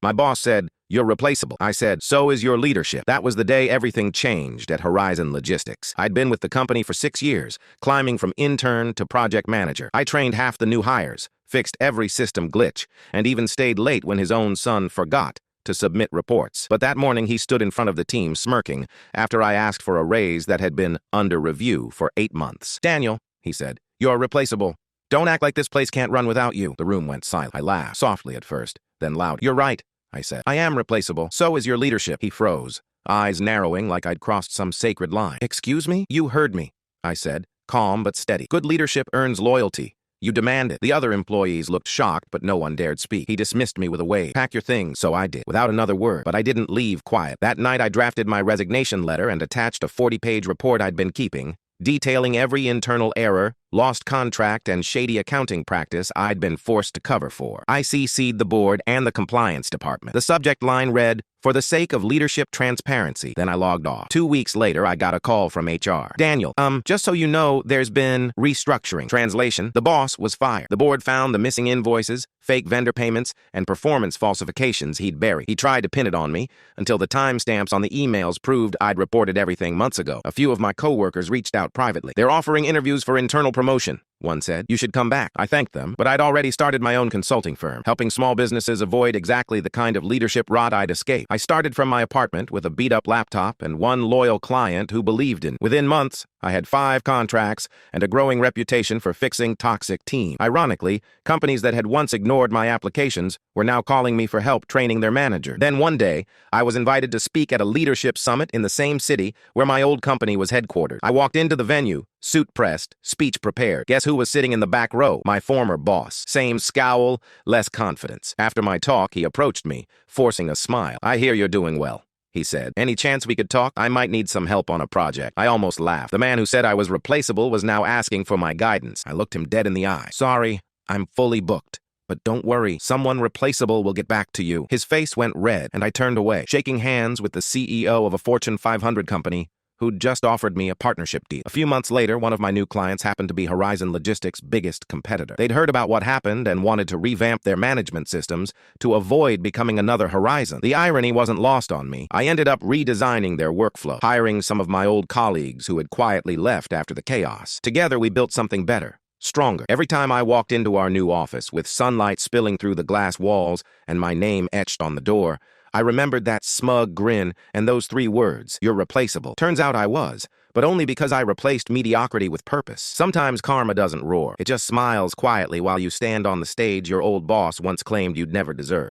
My boss said, "You're replaceable." I said, "So is your leadership." That was the day everything changed at Horizon Logistics. I'd been with the company for 6 years, climbing from intern to project manager. I trained half the new hires, fixed every system glitch, and even stayed late when his own son forgot to submit reports. But that morning he stood in front of the team smirking after I asked for a raise that had been under review for 8 months. "Daniel," he said, "you're replaceable. Don't act like this place can't run without you." The room went silent. I laughed, softly at first, then loud. "You're right," I said. "I am replaceable. So is your leadership." He froze, eyes narrowing like I'd crossed some sacred line. "Excuse me?" "You heard me," I said, calm but steady. "Good leadership earns loyalty. You demand it." The other employees looked shocked, but no one dared speak. He dismissed me with a wave. "Pack your things." So I did, without another word. But I didn't leave quiet. That night I drafted my resignation letter and attached a 40-page report I'd been keeping, detailing every internal error, lost contract, and shady accounting practice I'd been forced to cover for. I CC'd the board and the compliance department. The subject line read, "For the sake of leadership transparency." Then I logged off. 2 weeks later, I got a call from HR. "Daniel, just so you know, there's been restructuring." Translation, the boss was fired. The board found the missing invoices, fake vendor payments, and performance falsifications he'd buried. He tried to pin it on me until the timestamps on the emails proved I'd reported everything months ago. A few of my coworkers reached out privately. "They're offering interviews for internal promotion," one said. "You should come back." I thanked them, but I'd already started my own consulting firm, helping small businesses avoid exactly the kind of leadership rot I'd escaped. I started from my apartment with a beat-up laptop and one loyal client who believed in me. Within months, I had 5 contracts and a growing reputation for fixing toxic teams. Ironically, companies that had once ignored my applications were now calling me for help training their manager. Then one day, I was invited to speak at a leadership summit in the same city where my old company was headquartered. I walked into the venue, suit pressed, speech prepared. Guess who was sitting in the back row? My former boss. Same scowl, less confidence. After my talk, he approached me, forcing a smile. "I hear you're doing well," he said. "Any chance we could talk? I might need some help on a project." I almost laughed. The man who said I was replaceable was now asking for my guidance. I looked him dead in the eye. "Sorry, I'm fully booked. But don't worry, someone replaceable will get back to you." His face went red, and I turned away, shaking hands with the CEO of a Fortune 500 company who'd just offered me a partnership deal. A few months later, one of my new clients happened to be Horizon Logistics' biggest competitor. They'd heard about what happened and wanted to revamp their management systems to avoid becoming another Horizon. The irony wasn't lost on me. I ended up redesigning their workflow, hiring some of my old colleagues who had quietly left after the chaos. Together, we built something better, stronger. Every time I walked into our new office, with sunlight spilling through the glass walls and my name etched on the door, I remembered that smug grin and those 3 words, "You're replaceable." Turns out I was, but only because I replaced mediocrity with purpose. Sometimes karma doesn't roar. It just smiles quietly while you stand on the stage your old boss once claimed you'd never deserve.